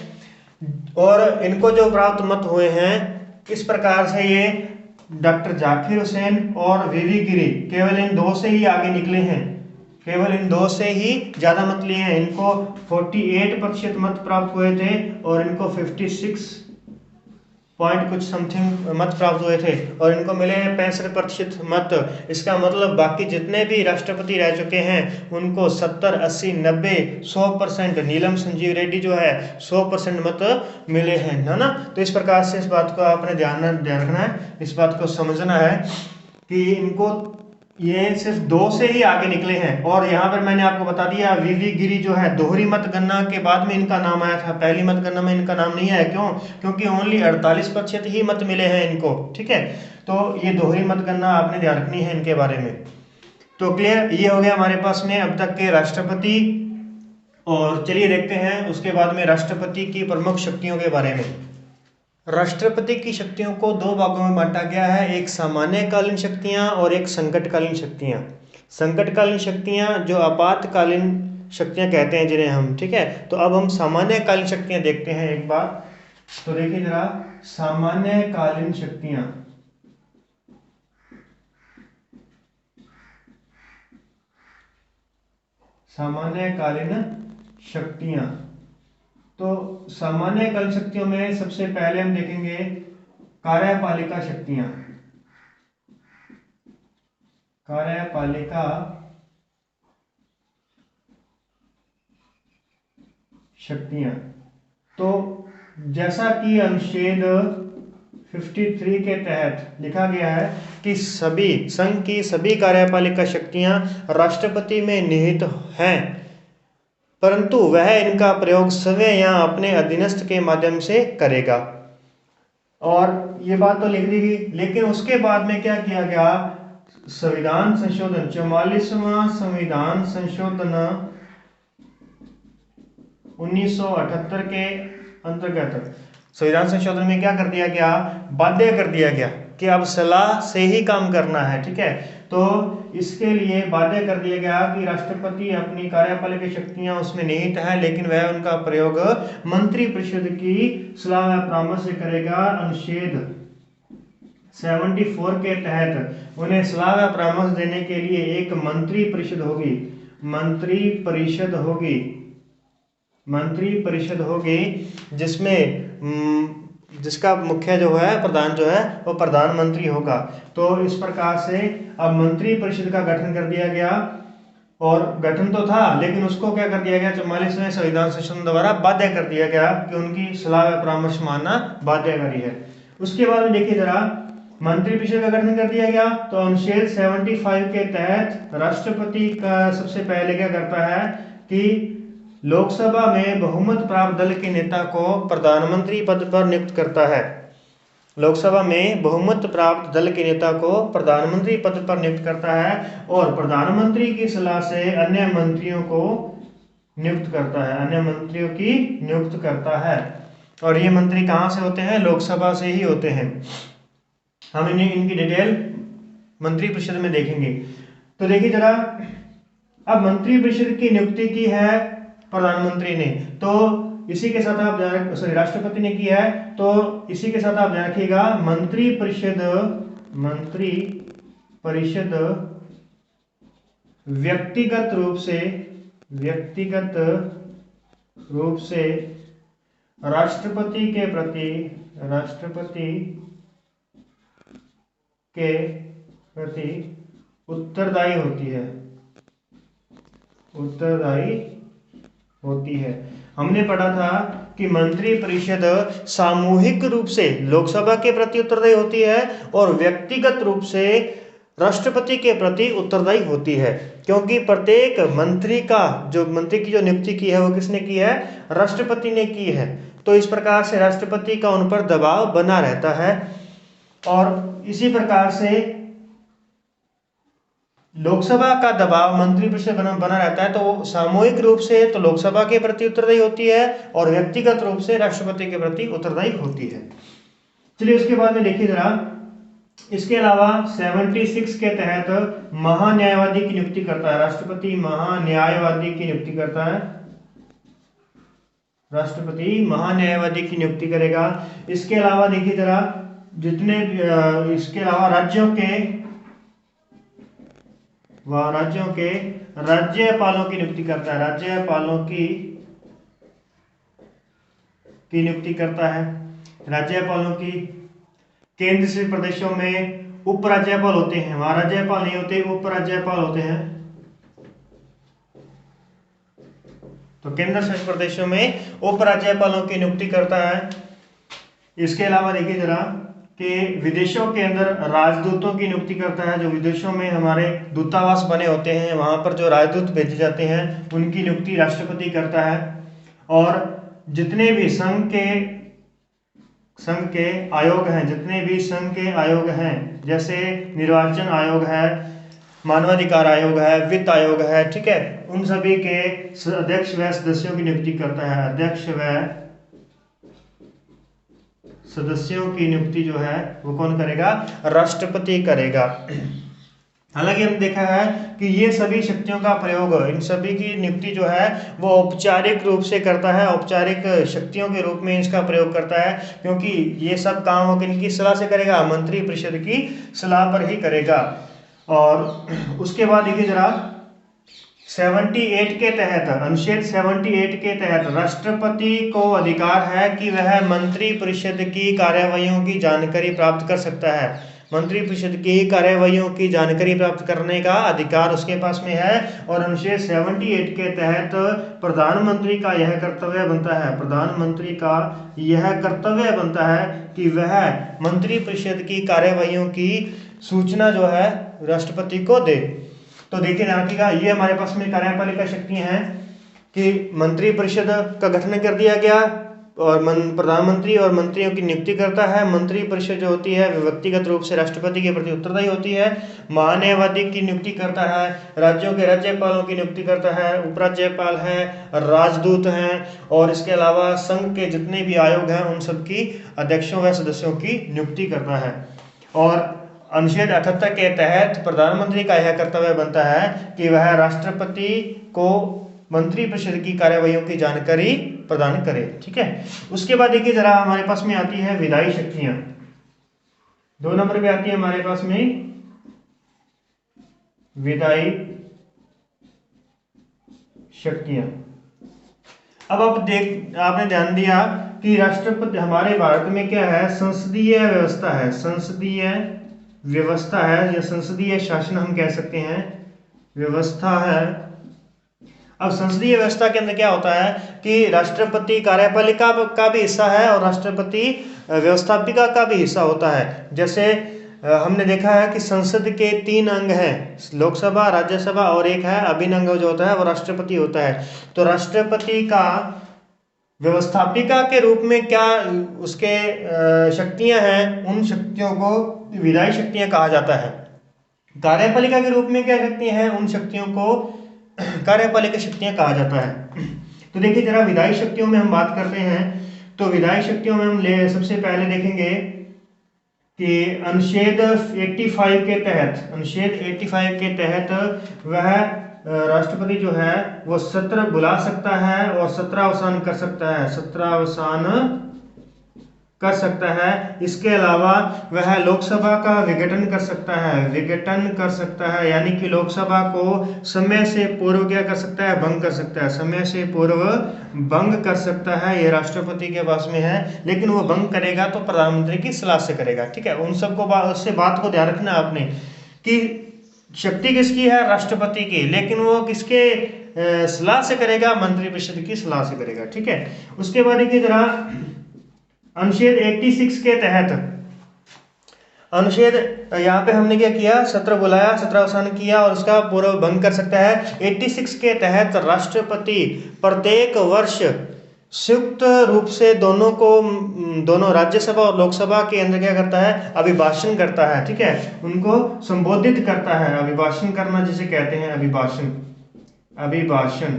और इनको जो प्राप्त मत हुए हैं किस प्रकार से, ये डॉक्टर जाकिर हुसैन और वीवी गिरी केवल इन 2 से ही आगे निकले हैं, केवल इन 2 से ही ज्यादा मत लिए हैं। इनको 48% मत प्राप्त हुए थे और इनको 56 पॉइंट कुछ समथिंग मत प्राप्त हुए थे, और इनको मिले हैं 65% मत। इसका मतलब बाकी जितने भी राष्ट्रपति रह चुके हैं उनको 70, 80, 90, 100% नीलम संजीव रेड्डी जो है 100% मत मिले हैं, है ना। तो इस प्रकार से इस बात को आपने ध्यान रखना है, इस बात को समझना है कि इनको ये सिर्फ 2 से ही आगे निकले हैं। और यहाँ पर मैंने आपको बता दिया वीवी गिरी जो है दोहरी मतगणना के बाद में इनका नाम आया था, पहली मतगणना में इनका नाम नहीं आया। क्यों? क्योंकि ओनली 48% ही मत मिले हैं इनको, ठीक है। तो ये दोहरी मतगणना आपने ध्यान रखनी है इनके बारे में। तो क्लियर, ये हो गया हमारे पास में अब तक के राष्ट्रपति और चलिए देखते हैं उसके बाद में राष्ट्रपति की प्रमुख शक्तियों के बारे में। राष्ट्रपति की शक्तियों को दो भागों में बांटा गया है, एक सामान्यकालीन शक्तियां और एक संकटकालीन शक्तियां। संकटकालीन शक्तियां जो आपातकालीन शक्तियां कहते हैं जिन्हें हम, ठीक है। तो अब हम सामान्यकालीन शक्तियां देखते हैं एक बार। तो देखिए जरा, सामान्यकालीन शक्तियां, सामान्यकालीन शक्तियां। तो सामान्यकालीन शक्तियों में सबसे पहले हम देखेंगे कार्यपालिका शक्तियां। कार्यपालिका शक्तियां, तो जैसा कि अनुच्छेद 53 के तहत लिखा गया है कि सभी संघ की सभी कार्यपालिका शक्तियां राष्ट्रपति में निहित हैं, परंतु वह इनका प्रयोग स्वयं या अपने अधीनस्थ के माध्यम से करेगा। और ये बात तो लिख दी गई, लेकिन उसके बाद में क्या किया गया, संविधान संशोधन 44वां संविधान संशोधन 1978 के अंतर्गत संविधान संशोधन में क्या कर दिया गया, बाध्य कर दिया गया कि अब सलाह से ही काम करना है, ठीक है। तो इसके लिए बाध्य कर दिया गया कि राष्ट्रपति अपनी कार्यपालिका शक्तियां उसमें निहित है, लेकिन वह उनका प्रयोग मंत्रिपरिषद की सलाह व परामर्श से करेगा। अनुच्छेद 74 के तहत उन्हें सलाह व परामर्श देने के लिए एक मंत्रिपरिषद होगी, मंत्रिपरिषद होगी, मंत्रिपरिषद होगी, जिसमें जिसका मुख्य जो है, प्रधान जो है वो प्रधानमंत्री होगा। तो इस प्रकार से अब मंत्रिपरिषद का गठन कर दिया गया, और गठन तो था लेकिन उसको क्या कर दिया गया, 44वें संविधान संशोधन द्वारा बाध्य कर दिया गया कि उनकी सलाह व परामर्श मानना बाध्यकारी है। उसके बाद में देखिए जरा, मंत्रिपरिषद का गठन कर दिया गया, तो अनुच्छेद 75 के तहत राष्ट्रपति का सबसे पहले क्या करता है कि लोकसभा में बहुमत प्राप्त दल के नेता को प्रधानमंत्री पद पर नियुक्त करता है। लोकसभा में बहुमत प्राप्त दल के नेता को प्रधानमंत्री पद पर नियुक्त करता है, और प्रधानमंत्री की सलाह से अन्य मंत्रियों को नियुक्त करता है, अन्य मंत्रियों की नियुक्त करता है। और ये मंत्री कहाँ से होते हैं, लोकसभा से ही होते हैं। हम इनकी डिटेल मंत्रिपरिषद में देखेंगे। तो देखिए जरा, अब मंत्रिपरिषद की नियुक्ति की है प्रधानमंत्री ने, तो इसी के साथ आप राष्ट्रपति ने किया है, तो इसी के साथ आप ध्यान रखिएगा, मंत्रिपरिषद व्यक्तिगत रूप से राष्ट्रपति के प्रति उत्तरदायी होती है। हमने पढ़ा था कि मंत्रिपरिषद सामूहिक रूप से लोकसभा के प्रति उत्तरदायी होती है और व्यक्तिगत रूप से राष्ट्रपति के प्रति उत्तरदायी होती है, क्योंकि प्रत्येक मंत्री की जो नियुक्ति की है वो किसने की है, राष्ट्रपति ने की है। तो इस प्रकार से राष्ट्रपति का उन पर दबाव बना रहता है, और इसी प्रकार से लोकसभा का दबाव मंत्रिपरिषद बना रहता है। तो सामूहिक रूप से तो लोकसभा के प्रति उत्तरदायी होती है और व्यक्तिगत रूप से राष्ट्रपति के प्रति उत्तरदायी होती है। चलिए उसके बाद में देखिए जरा, इसके अलावा 76 के तहत महान्यायवादी की नियुक्ति करता है राष्ट्रपति, महान्यायवादी की नियुक्ति करता है, राष्ट्रपति महान्यायवादी की नियुक्ति करेगा। इसके अलावा देखिए जरा, इसके अलावा राज्यों के राज्यपालों की नियुक्ति करता है, राज्यपालों की नियुक्ति करता है। राज्यपालों की केंद्र शासित प्रदेशों में उपराज्यपाल होते हैं, वहां राज्यपाल नहीं होते, उपराज्यपाल होते हैं। तो केंद्र शासित प्रदेशों में उपराज्यपालों की नियुक्ति करता है। इसके अलावा देखिए जरा कि विदेशों के अंदर राजदूतों की नियुक्ति करता है। जो विदेशों में हमारे दूतावास बने होते हैं, वहां पर जो राजदूत भेजे जाते हैं उनकी नियुक्ति राष्ट्रपति करता है। और जितने भी संघ के आयोग हैं, जैसे निर्वाचन आयोग है, मानवाधिकार आयोग है, वित्त आयोग है, ठीक है, उन सभी के अध्यक्ष व सदस्यों की नियुक्ति करता है। अध्यक्ष व सदस्यों की नियुक्ति जो है वो कौन करेगा? राष्ट्रपति करेगा। हालांकि हमने देखा है कि ये सभी शक्तियों का प्रयोग, इन सभी की नियुक्ति जो है वो औपचारिक रूप से करता है, औपचारिक शक्तियों के रूप में इसका प्रयोग करता है, क्योंकि ये सब काम वो किनकी सलाह से करेगा? मंत्रिपरिषद की सलाह पर ही करेगा। और उसके बाद देखिए जरा 78 के तहत, अनुच्छेद 78 के तहत राष्ट्रपति को अधिकार है कि वह मंत्रिपरिषद की कार्यवाहियों की जानकारी प्राप्त कर सकता है। मंत्रिपरिषद की कार्यवाहियों की जानकारी प्राप्त करने का अधिकार उसके पास में है। और अनुच्छेद 78 के तहत प्रधानमंत्री का यह कर्तव्य बनता है, प्रधानमंत्री का यह कर्तव्य बनता है कि वह मंत्रिपरिषद की कार्यवाहियों की सूचना जो है राष्ट्रपति को दे। तो देखिए रखिएगा, ये हमारे पास में कार्यपालिका शक्तियां हैं कि मंत्रिपरिषद का गठन कर दिया गया और प्रधानमंत्री और मंत्रियों की नियुक्ति करता है। मंत्रिपरिषद जो होती है व्यक्तिगत रूप से राष्ट्रपति के प्रति उत्तरदायी होती है। महान्यायवादी की नियुक्ति करता है, राज्यों के राज्यपालों की नियुक्ति करता है, उपराज्यपाल है, राजदूत हैं, और इसके अलावा संघ के जितने भी आयोग हैं उन सब की अध्यक्षों व सदस्यों की नियुक्ति करता है। और अनुच्छेद 78 के तहत प्रधानमंत्री का यह कर्तव्य बनता है कि वह राष्ट्रपति को मंत्रिपरिषद की कार्यवाहियों की जानकारी प्रदान करे। ठीक है, उसके बाद देखिए जरा हमारे पास में आती है विधायी शक्तियां। 2 नंबर पे आती है हमारे पास में विधायी शक्तियां। अब आपने ध्यान दिया कि राष्ट्रपति हमारे भारत में क्या है? संसदीय व्यवस्था है, संसदीय व्यवस्था है या संसदीय शासन हम कह सकते हैं, व्यवस्था है। अब संसदीय व्यवस्था के अंदर क्या होता है कि राष्ट्रपति कार्यपालिका का भी हिस्सा है और राष्ट्रपति व्यवस्थापिका का भी हिस्सा होता है। जैसे हमने देखा है कि संसद के 3 अंग हैं, लोकसभा, राज्यसभा और एक है अभिन्न अंग जो होता है वो राष्ट्रपति होता है। तो राष्ट्रपति का व्यवस्थापिका के रूप में क्या उसके शक्तियां हैं, उन शक्तियों को विधायी शक्तियां कहा जाता है। कार्यपालिका के रूप में क्या शक्तियां हैं, उन शक्तियों को कार्यपालिका शक्तियां कहा जाता है। तो देखिए जरा विधायी शक्तियों में हम बात करते हैं, तो विधायी शक्तियों में हम सबसे पहले देखेंगे कि अनुच्छेद 85 के तहत, अनुच्छेद 85 के तहत वह राष्ट्रपति जो है वो सत्र बुला सकता है और सत्रावसान कर सकता है, सत्रावसान कर सकता है। इसके अलावा वह लोकसभा का विघटन कर सकता है, विघटन कर सकता है, यानी कि लोकसभा को समय से पूर्व क्या कर सकता है? भंग कर सकता है, समय से पूर्व भंग कर सकता है। ये राष्ट्रपति के पास में है, लेकिन वो भंग करेगा तो प्रधानमंत्री की सलाह से करेगा। ठीक है, उन सबको उससे बात को ध्यान रखना आपने कि शक्ति किसकी है? राष्ट्रपति की, लेकिन वो किसके सलाह से करेगा? मंत्रिपरिषद की सलाह से करेगा। ठीक है, उसके बाद देखिए जरा अनुच्छेद 86 के तहत, अनुच्छेद यहाँ पे हमने क्या किया? सत्र बुलाया, सत्रावसान किया और उसका पूर्व भंग कर सकता है। 86 के तहत राष्ट्रपति प्रत्येक वर्ष संयुक्त रूप से दोनों राज्यसभा और लोकसभा के अंदर क्या करता है? अभिभाषण करता है। ठीक है, उनको संबोधित करता है, अभिभाषण करना जिसे कहते हैं, अभिभाषण।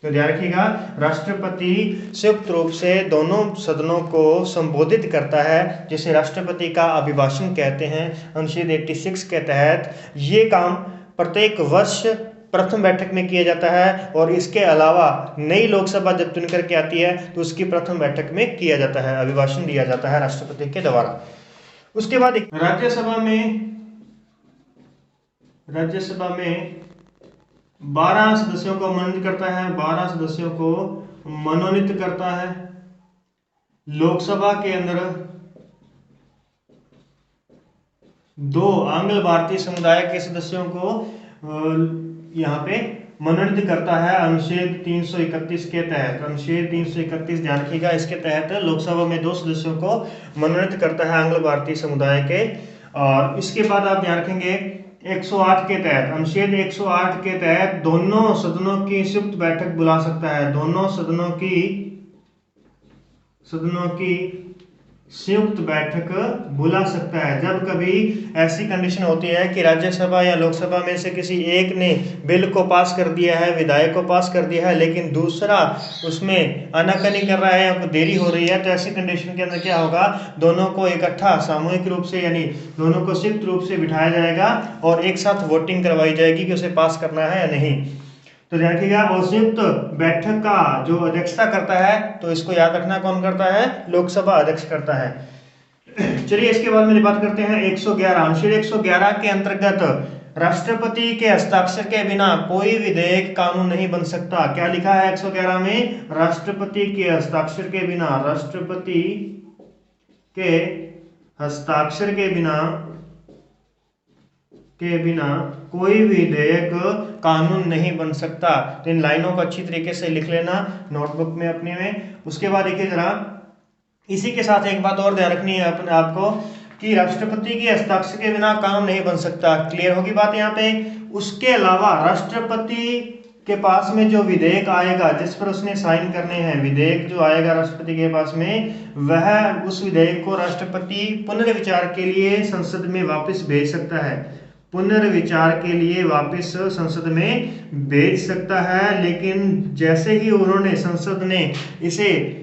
तो ध्यान रखिएगा, राष्ट्रपति संयुक्त रूप से दोनों सदनों को संबोधित करता है, जिसे राष्ट्रपति का अभिभाषण कहते हैं। अनुच्छेद 86 के तहत ये काम प्रत्येक वर्ष प्रथम बैठक में किया जाता है, और इसके अलावा नई लोकसभा जब चुन करके आती है तो उसकी प्रथम बैठक में किया जाता है, अभिभाषण दिया जाता है राष्ट्रपति के द्वारा। उसके बाद राज्यसभा में 12 सदस्यों को मनोनीत करता है, 12 सदस्यों को मनोनीत करता है। लोकसभा के अंदर 2 आंग्ल भारतीय समुदाय के सदस्यों को यहाँ पे मनोनीत करता है अनुच्छेद 331 के तहत। अनुच्छेद 331 ध्यान रखिएगा, इसके तहत लोकसभा में 2 सदस्यों को मनोनीत करता है आंग्ल भारतीय समुदाय के। और इसके बाद आप ध्यान रखेंगे 108 के तहत, अनुच्छेद 108 के तहत दोनों सदनों की संयुक्त बैठक बुला सकता है, दोनों सदनों की संयुक्त बैठक बुला सकता है। जब कभी ऐसी कंडीशन होती है कि राज्यसभा या लोकसभा में से किसी एक ने बिल को पास कर दिया है, विधेयक को पास कर दिया है, लेकिन दूसरा उसमें आनाकानी कर रहा है या कोई देरी हो रही है, तो ऐसी कंडीशन के अंदर क्या होगा, दोनों को इकट्ठा सामूहिक रूप से यानी दोनों को संयुक्त रूप से बिठाया जाएगा और एक साथ वोटिंग करवाई जाएगी कि उसे पास करना है या नहीं। तो ध्यान रखिएगा, और संयुक्त बैठक का जो अध्यक्षता करता है, तो इसको याद रखना कौन करता है, लोकसभा अध्यक्ष करता है। चलिए इसके बाद में बात करते हैं 111 अनुच्छेद 111 के अंतर्गत राष्ट्रपति के हस्ताक्षर के बिना कोई विधेयक कानून नहीं बन सकता। क्या लिखा है 111 में, राष्ट्रपति के हस्ताक्षर के बिना, राष्ट्रपति के हस्ताक्षर के बिना कोई विधेयक कानून नहीं बन सकता। तो इन लाइनों को अच्छी तरीके से लिख लेना नोटबुक में अपने में। उसके बाद देखिए जरा, इसी के साथ एक बात और ध्यान रखनी है अपने आपको कि राष्ट्रपति के हस्ताक्षर के बिना कानून नहीं बन सकता। क्लियर होगी बात यहाँ पे। उसके अलावा राष्ट्रपति के पास में जो विधेयक आएगा जिस पर उसने साइन करने हैं, विधेयक जो आएगा राष्ट्रपति के पास में, वह उस विधेयक को राष्ट्रपति पुनर्विचार के लिए संसद में वापस भेज सकता है, पुनर्विचार के लिए वापस संसद में भेज सकता है। लेकिन जैसे ही उन्होंने संसद ने इसे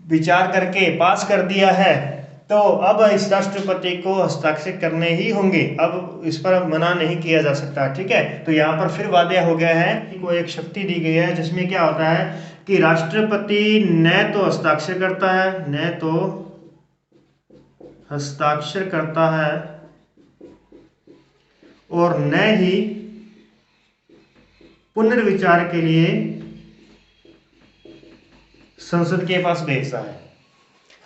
विचार करके पास कर दिया है, तो अब इस राष्ट्रपति को हस्ताक्षर करने ही होंगे, अब इस पर मना नहीं किया जा सकता। ठीक है, तो यहाँ पर फिर वादे हो गया है कि कोई एक शक्ति दी गई है जिसमें क्या होता है कि राष्ट्रपति न तो हस्ताक्षर करता है, न तो हस्ताक्षर करता है और न ही पुनर्विचार के लिए संसद के पास भेजता है।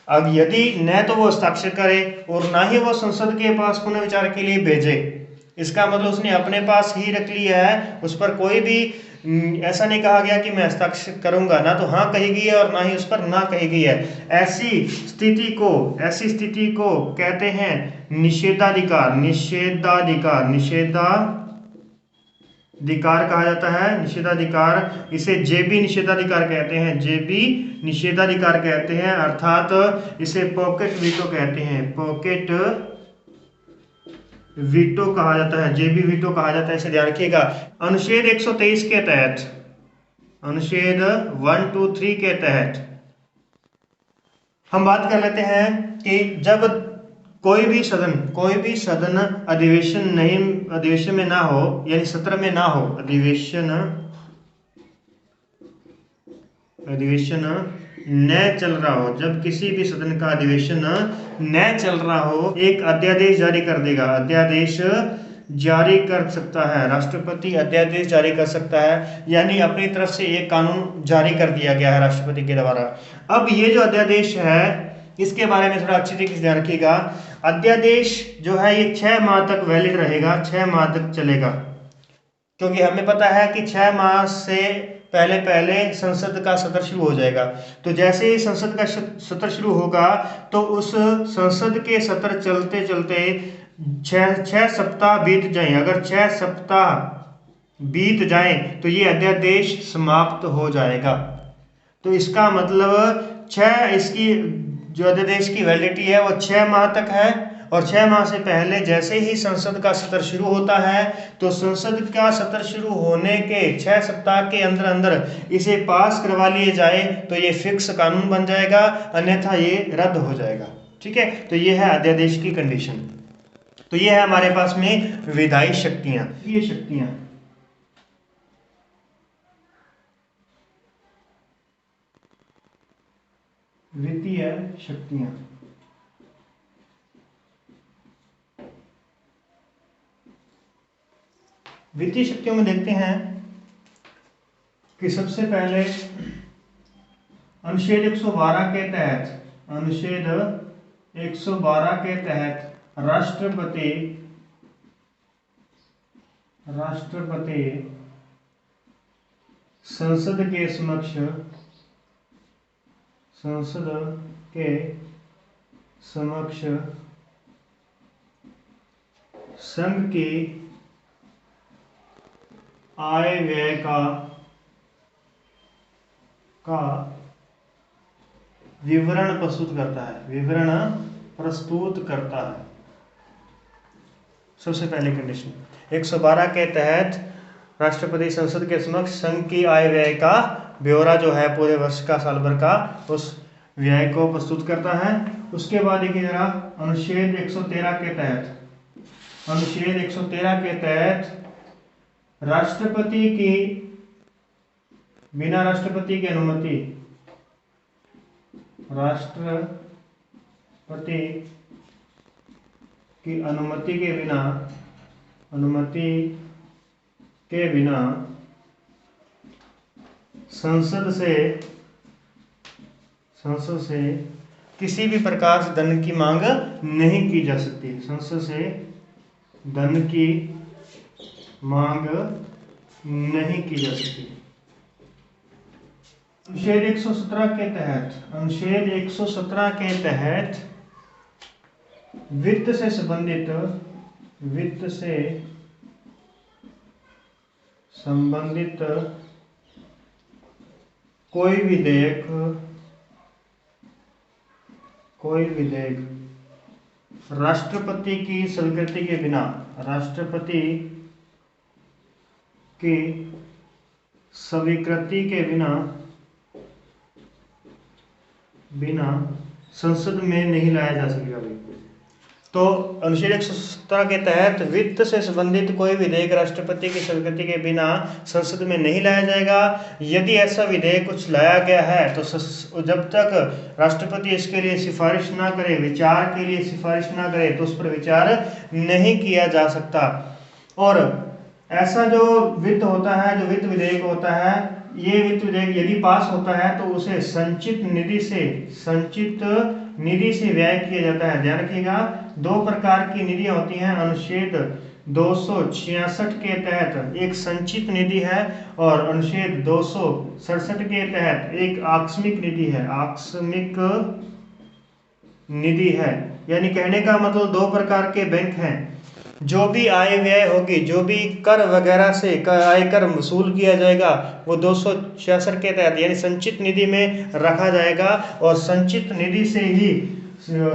अब यदि न तो वो हस्ताक्षर करे और ना ही वो संसद के पास पुनर्विचार के लिए भेजे, इसका मतलब उसने अपने पास ही रख लिया है, उस पर कोई भी ऐसा नहीं कहा गया कि मैं हस्ताक्षर करूंगा, ना तो हाँ कही गई है और ना ही उस पर ना कही गई है। ऐसी स्थिति को कहते हैं निषेधाधिकार, निषेधाधिकार कहा जाता है, निषेधाधिकार। इसे जेबी निषेधाधिकार कहते हैं, जेबी निषेधाधिकार कहते हैं, अर्थात इसे पॉकेट वीटो कहते हैं, पॉकेट वीटो कहा जाता है, जेबी वीटो कहा जाता है, इसे ध्यान रखिएगा। अनुच्छेद 123 के तहत, अनुच्छेद 123 के तहत हम बात कर लेते हैं कि जब कोई भी सदन अधिवेशन में ना हो, यानी सत्र में ना हो, अधिवेशन न चल रहा हो, जब किसी भी सदन का अधिवेशन न चल रहा हो, एक अध्यादेश जारी कर देगा, अध्यादेश जारी कर सकता है, राष्ट्रपति अध्यादेश जारी कर सकता है, यानी अपनी तरफ से एक कानून जारी कर दिया गया है राष्ट्रपति के द्वारा। अब ये जो अध्यादेश है इसके बारे में थोड़ा अच्छी तरीके से ध्यान रखिएगा। अध्यादेश जो है ये 6 माह तक वैलिड रहेगा, 6 माह तक चलेगा, क्योंकि हमें पता है कि 6 माह से पहले संसद का सत्र शुरू हो जाएगा। तो जैसे ही संसद का सत्र शुरू होगा तो उस संसद के सत्र चलते चलते 6 सप्ताह बीत जाएं, अगर 6 सप्ताह बीत जाएं तो ये अध्यादेश समाप्त हो जाएगा। तो इसका मतलब 6 इसकी जो अध्यादेश की वैलिडिटी है वो 6 माह तक है, और 6 माह से पहले जैसे ही संसद का सत्र शुरू होता है तो संसद का सत्र शुरू होने के 6 सप्ताह के अंदर अंदर इसे पास करवा लिए जाए तो ये फिक्स कानून बन जाएगा, अन्यथा ये रद्द हो जाएगा। ठीक है, तो ये है अध्यादेश की कंडीशन। तो ये है हमारे पास में विधायी शक्तियां, ये शक्तियां वित्तीय शक्तियां। वित्तीय शक्तियों में देखते हैं कि सबसे पहले अनुच्छेद 112 के तहत, अनुच्छेद 112 के तहत राष्ट्रपति संसद के समक्ष संघ की आय व्यय का विवरण प्रस्तुत करता है, विवरण प्रस्तुत करता है। सबसे पहली कंडीशन 112 के तहत राष्ट्रपति संसद के समक्ष संघ की आय व्यय का ब्यौरा जो है पूरे वर्ष का, साल भर का, उस व्यय को प्रस्तुत करता है। उसके बाद देखिए जरा, अनुच्छेद 113 के तहत, अनुच्छेद 113 के तहत राष्ट्रपति की, बिना राष्ट्रपति की अनुमति, राष्ट्रपति की अनुमति के बिना, अनुमति के बिना संसद से किसी भी प्रकार से धन की मांग नहीं की जा सकती। संसद से धन की मांग नहीं की जा सकती। अनुच्छेद 117 के तहत, अनुच्छेद 117 के तहत वित्त से संबंधित, वित्त से संबंधित कोई विधेयक, कोई विधेयक राष्ट्रपति की स्वीकृति के बिना, राष्ट्रपति की स्वीकृति के बिना संसद में नहीं लाया जा सकेगा। तो अनुच्छेद 117 के तहत वित्त से संबंधित कोई विधेयक राष्ट्रपति की स्वीकृति के बिना संसद में नहीं लाया जाएगा। यदि ऐसा विधेयक कुछ लाया गया है तो जब तक राष्ट्रपति इसके लिए सिफारिश ना करे, विचार के लिए सिफारिश ना करे, तो उस पर विचार नहीं किया जा सकता। और ऐसा जो वित्त होता है, जो वित्त विधेयक होता है, ये वित्त विधेयक यदि पास होता है तो उसे संचित निधि से व्यय किया जाता है। ध्यान रखिएगा, दो प्रकार की निधियां होती हैं। अनुच्छेद 266 के तहत एक संचित निधि है और अनुच्छेद 267 के तहत एक आकस्मिक निधि है, आकस्मिक निधि है। यानी कहने का मतलब दो प्रकार के बैंक हैं। जो भी आय व्यय होगी, जो भी कर वगैरह से आयकर वसूल किया जाएगा, वो 266 के तहत यानी संचित निधि में रखा जाएगा और संचित निधि से ही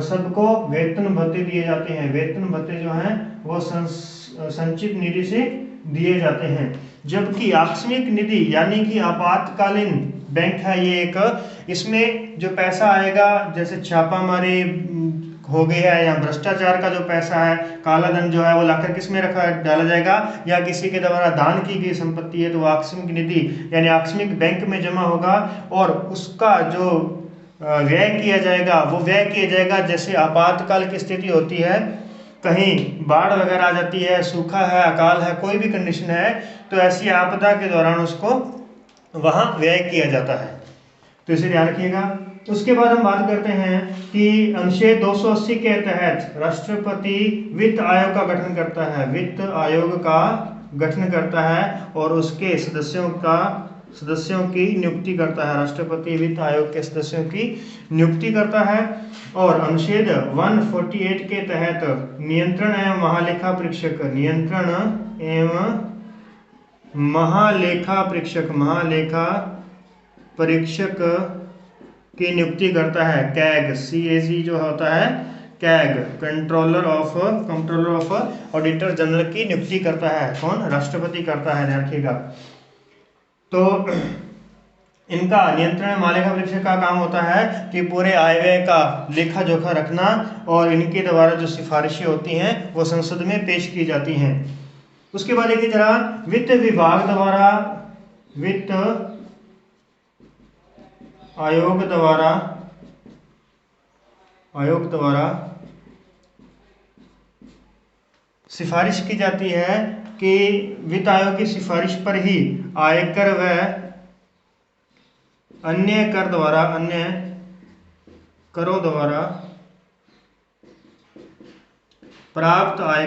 सबको वेतन भत्ते दिए जाते हैं। वेतन भत्ते जो हैं वो संचित निधि से दिए जाते हैं। जबकि आकस्मिक निधि यानी कि आपातकालीन बैंक है ये एक, इसमें जो पैसा आएगा, जैसे छापामारी हो गई है या भ्रष्टाचार का जो पैसा है, काला धन जो है, वो लाकर किस में डाला जाएगा, या किसी के द्वारा दान की गई संपत्ति है तो वो आकस्मिक निधि यानी आकस्मिक बैंक में जमा होगा और उसका जो व्यय किया जाएगा वो व्यय किया जाएगा जैसे आपातकाल की स्थिति होती है, कहीं बाढ़ वगैरह आ जाती है, सूखा है, अकाल है, कोई भी कंडीशन है, तो ऐसी आपदा के दौरान उसको वहां व्यय किया जाता है। तो इसे ध्यान रखिएगा। उसके बाद हम बात करते हैं कि अनुच्छेद 280 के तहत राष्ट्रपति वित्त आयोग का गठन करता है, वित्त आयोग का गठन करता है और उसके सदस्यों की नियुक्ति करता है। राष्ट्रपति वित्त आयोग के सदस्यों की नियुक्ति करता है। और अनुच्छेद 148 के तहत नियंत्रण एवं महालेखा परीक्षक, नियंत्रण एवं महालेखा परीक्षक की नियुक्ति करता है। कैग, CAG जो होता है, CAG, controller of auditor general की नियुक्ति करता है। कौन? राष्ट्रपति करता है, ध्यान रखिएगा। तो इनका नियंत्रण महालेखा परीक्षक का काम होता है कि पूरे आय व्यय का लेखा जोखा रखना और इनके द्वारा जो सिफारिशें होती हैं वो संसद में पेश की जाती हैं। उसके बाद देखिए जरा, वित्त विभाग द्वारा, वित्त आयोग द्वारा सिफारिश की जाती है कि वित्त आयोग की सिफारिश पर ही आयकर व अन्य करों द्वारा प्राप्त आय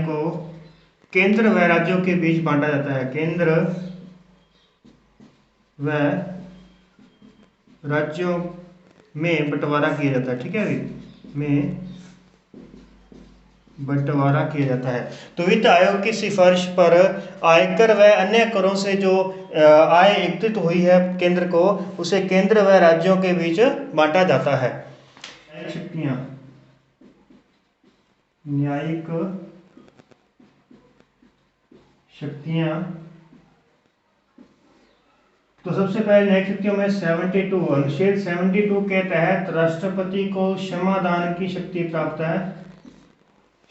को केंद्र व राज्यों के बीच बांटा जाता है। केंद्र व राज्यों में बंटवारा किया जाता है। ठीक है, में बंटवारा किया जाता है। तो वित्त आयोग की सिफारिश पर आयकर व अन्य करों से जो आय एकत्रित हुई है केंद्र को, उसे केंद्र व राज्यों के बीच बांटा जाता है। शक्तियां, न्यायिक शक्तियां, तो सबसे पहले न्यायिक शक्तियों में 72 अनुच्छेद 72 के तहत राष्ट्रपति को क्षमादान की शक्ति प्राप्त है।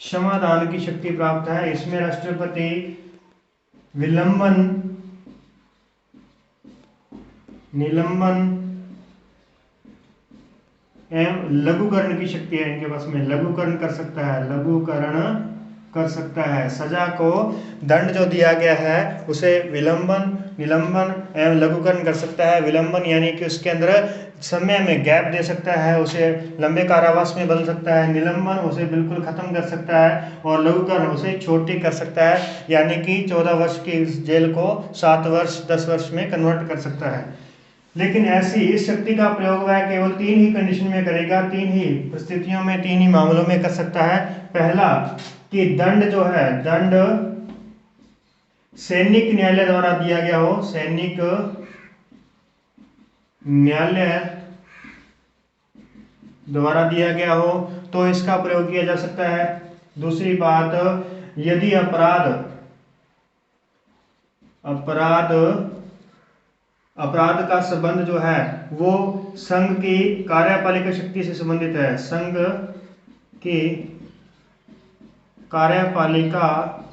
क्षमादान की शक्ति प्राप्त है। इसमें राष्ट्रपति विलंबन, निलंबन एवं लघुकरण की शक्ति है इनके पास में। लघुकरण कर सकता है, लघुकरण कर सकता है। सजा को, दंड जो दिया गया है उसे विलंबन, निलंबन एवं लघुकरण कर सकता है। विलंबन यानी कि उसके अंदर समय में गैप दे सकता है, उसे लंबे कारावास में बदल सकता है। निलंबन उसे बिल्कुल खत्म कर सकता है और लघुकरण उसे छोटी कर सकता है, यानी कि 14 वर्ष की जेल को 7 वर्ष 10 वर्ष में कन्वर्ट कर सकता है। लेकिन ऐसी इस शक्ति का प्रयोग वह केवल 3 ही कंडीशन में करेगा, 3 ही परिस्थितियों में, 3 ही मामलों में कर सकता है। पहला कि दंड जो है, दंड सैनिक न्यायालय द्वारा दिया गया हो, सैनिक न्यायालय द्वारा दिया गया हो तो इसका प्रयोग किया जा सकता है। दूसरी बात, यदि अपराध का संबंध जो है वो संघ की कार्यपालिका शक्ति से संबंधित है, संघ की कार्यपालिका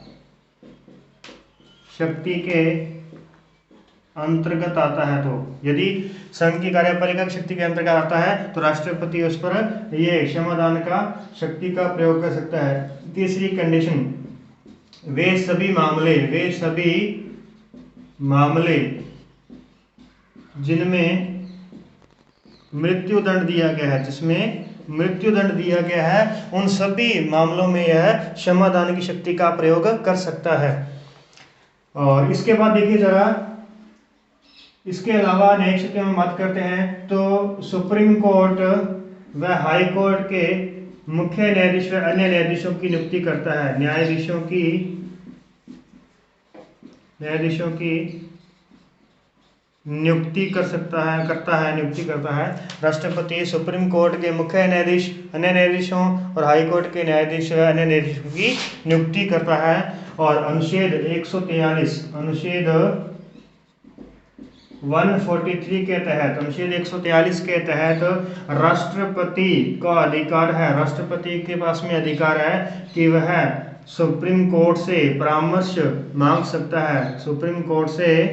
शक्ति के अंतर्गत आता है, तो यदि संघ की कार्यपालिका शक्ति के अंतर्गत आता है तो राष्ट्रपति उस पर ये क्षमादान का शक्ति का प्रयोग कर सकता है। तीसरी कंडीशन, वे सभी मामले जिनमें मृत्यु दंड दिया गया है, जिसमें मृत्यु दंड दिया गया है, उन सभी मामलों में यह क्षमादान की शक्ति का प्रयोग कर सकता है। और इसके बाद देखिए जरा, इसके अलावा न्यायिक शक्तियों में बात करते हैं तो सुप्रीम कोर्ट व हाई कोर्ट के मुख्य न्यायाधीश व अन्य न्यायाधीशों की नियुक्ति करता है। न्यायाधीशों की नियुक्ति करता है राष्ट्रपति। सुप्रीम कोर्ट के मुख्य न्यायाधीश, अन्य न्यायाधीशों और हाई कोर्ट के न्यायाधीश व अन्य न्यायाधीशों की नियुक्ति करता है। और अनुच्छेद 143 के तहत राष्ट्रपति का अधिकार है, राष्ट्रपति के पास में अधिकार है कि वह सुप्रीम कोर्ट से परामर्श मांग सकता है, सुप्रीम कोर्ट से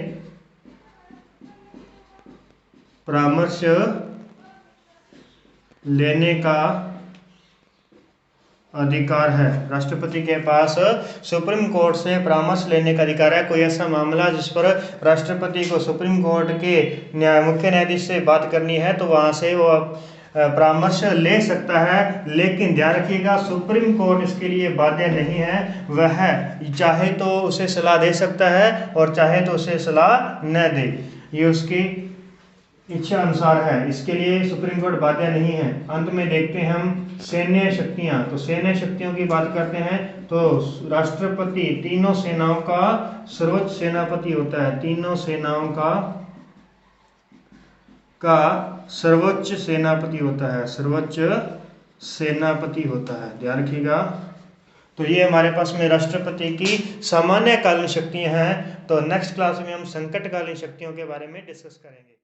परामर्श लेने का अधिकार है। राष्ट्रपति के पास सुप्रीम कोर्ट से परामर्श लेने का अधिकार है। कोई ऐसा मामला जिस पर राष्ट्रपति को सुप्रीम कोर्ट के मुख्य न्यायाधीश से बात करनी है तो वहां से वो परामर्श ले सकता है। लेकिन ध्यान रखिएगा, सुप्रीम कोर्ट इसके लिए बाध्य नहीं है। वह चाहे तो उसे सलाह दे सकता है और चाहे तो उसे सलाह न दे, ये उसकी इच्छा अनुसार है। इसके लिए सुप्रीम कोर्ट बाध्य नहीं है। अंत में देखते हैं हम सैन्य शक्तियां। तो सैन्य शक्तियों की बात करते हैं तो राष्ट्रपति तीनों सेनाओं का सर्वोच्च सेनापति होता है, तीनों सेनाओं का सर्वोच्च सेनापति होता है, सर्वोच्च सेनापति होता है, ध्यान रखिएगा। तो ये हमारे पास में राष्ट्रपति की सामान्य कालीन शक्तियां हैं। तो नेक्स्ट क्लास में हम संकटकालीन शक्तियों के बारे में डिस्कस करेंगे।